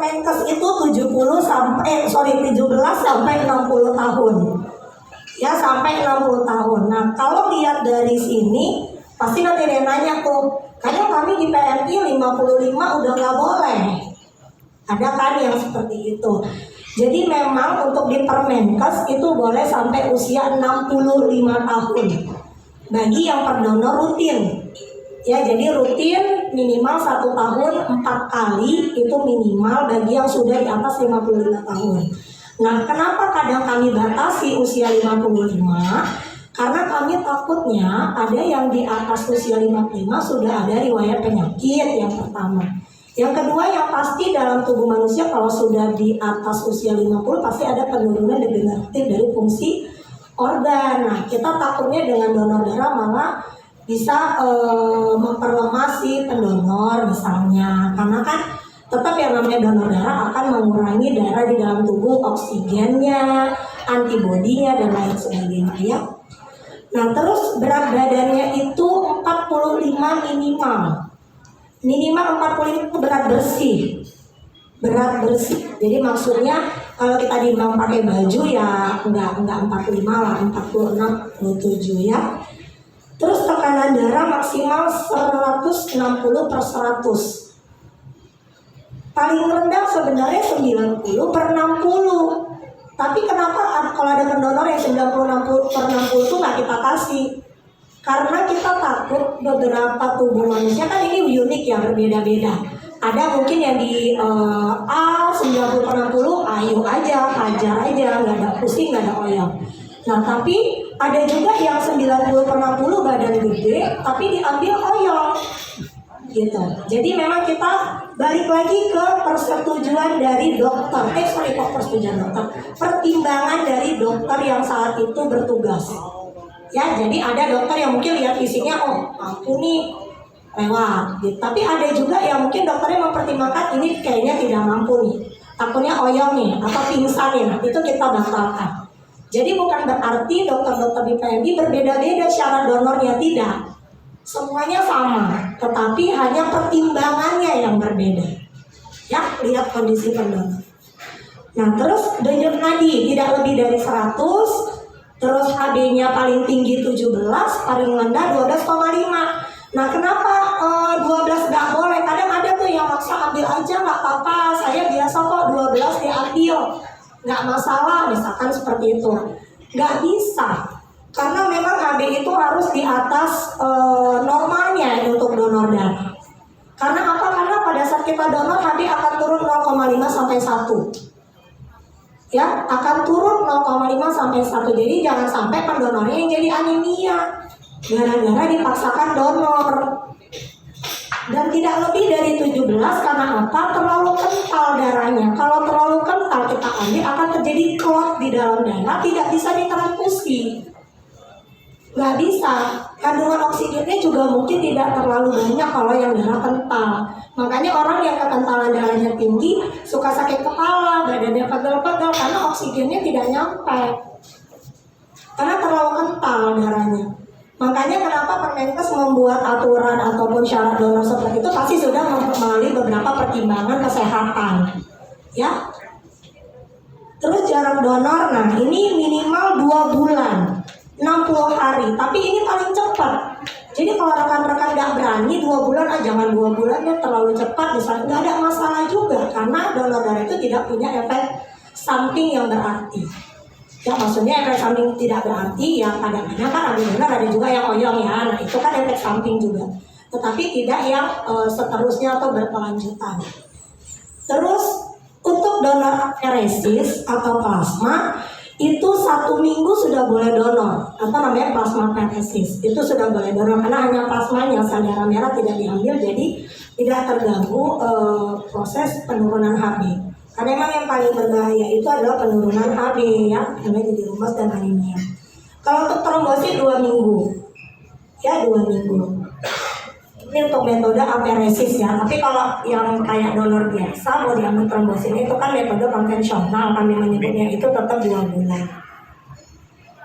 Permenkes itu 17 sampai 60 tahun. Ya, sampai 60 tahun. Nah, kalau lihat dari sini pasti nanti dia nanya tuh, kadang kami di PMI 55 udah nggak boleh. Ada kan yang seperti itu. Jadi memang untuk di Permenkes itu boleh sampai usia 65 tahun bagi yang perdonor rutin. Ya, jadi rutin minimal 1 tahun 4 kali itu minimal bagi yang sudah di atas 55 tahun. Nah, kenapa kadang kami batasi usia 55? Karena kami takutnya ada yang di atas usia 55 sudah ada riwayat penyakit yang pertama. Yang kedua, yang pasti dalam tubuh manusia kalau sudah di atas usia 50 pasti ada penurunan degeneratif dari fungsi organ. Nah, kita takutnya dengan donor darah malah bisa memperlemah si pendonor misalnya, karena kan tetap yang namanya donor darah akan mengurangi darah di dalam tubuh, oksigennya, antibodinya dan lain sebagainya ya. Nah, terus berat badannya itu 45 minimal 45 berat bersih. Jadi maksudnya kalau kita ditimbang pakai baju ya enggak 45 lah, 46, 27 ya. Terus tekanan darah maksimal 160/100. Paling rendah sebenarnya 90/60. Tapi kenapa kalau ada pendonor yang 90/60 itu nggak kita kasih? Karena kita takut beberapa tubuh manusia kan ini unik ya, berbeda-beda. Ada mungkin yang di A 90/60, ayo aja, hajar aja, nggak ada pusing, nggak ada oyong. Nah, tapi ada juga yang 90/60 badan gede, tapi diambil oyong, gitu. Jadi memang kita balik lagi ke persetujuan dari dokter. Pertimbangan dari dokter yang saat itu bertugas. Ya, jadi ada dokter yang mungkin lihat fisiknya, oh mampu nih lewat. Gitu. Tapi ada juga yang mungkin dokternya mempertimbangkan ini kayaknya tidak mampu nih, takutnya oyong nih atau pingsan nih. Nah, itu kita batalkan. Jadi bukan berarti dokter-dokter di PMI berbeda-beda syarat donornya, tidak. Semuanya sama, tetapi hanya pertimbangannya yang berbeda. Ya, lihat kondisi pendonor. Nah, terus denyut nadi tidak lebih dari 100, terus HB-nya paling tinggi 17, paling rendah 12,5. Nah, kenapa 12 nggak boleh? Kadang ada tuh yang maksa ambil aja, nggak apa-apa, saya biasa kok 12 diambil, nggak masalah, misalkan seperti itu. Nggak bisa, karena memang HB itu harus di atas normalnya untuk donor darah. Karena apa? Karena pada saat kita donor HB akan turun 0,5 sampai 1. Ya, akan turun 0,5 sampai 1. Jadi jangan sampai pendonornya yang jadi anemia gara-gara dipaksakan donor. Dan tidak lebih dari 17 karena apa? Terlalu kental darahnya. Kalau terlalu kental kita ambil akan terjadi clot di dalam darah, tidak bisa ditransfusi. Nggak bisa. Kandungan oksigennya juga mungkin tidak terlalu banyak kalau yang darah kental. Makanya orang yang kekentalan darahnya tinggi suka sakit kepala, badannya pegel-pegel karena oksigennya tidak nyampe. Karena terlalu kental darahnya. Makanya kenapa Permenkes membuat aturan ataupun syarat donor seperti itu pasti sudah melalui beberapa pertimbangan kesehatan. Ya. Terus jarak donor, nah ini minimal 2 bulan, 60 hari. Tapi ini paling cepat. Jadi kalau rekan-rekan nggak berani 2 bulan, jangan 2 bulan ya terlalu cepat, misalnya nggak ada masalah juga karena donor darah itu tidak punya efek samping yang berarti. Ya maksudnya efek samping tidak berarti ya kadang-kadang kan ada donor ada juga yang oyong ya, nah itu kan efek samping juga. Tetapi tidak yang seterusnya atau berkelanjutan. Terus untuk donor aferesis atau plasma itu 1 minggu sudah boleh donor atau namanya plasma aferesis, itu sudah boleh donor karena hanya plasmanya, sel darah merah tidak diambil, jadi tidak terganggu proses penurunan HB. Karena memang yang paling berbahaya itu adalah penurunan HB ya, karena jadi rumus dan anemia. Kalau untuk trombosit 2 minggu, ya 2 minggu. Ini untuk metode aferesis ya, tapi kalau yang kayak donor biasa mau diambil trombositnya itu kan metode konvensional, kami menyebutnya itu tetap 2 bulan.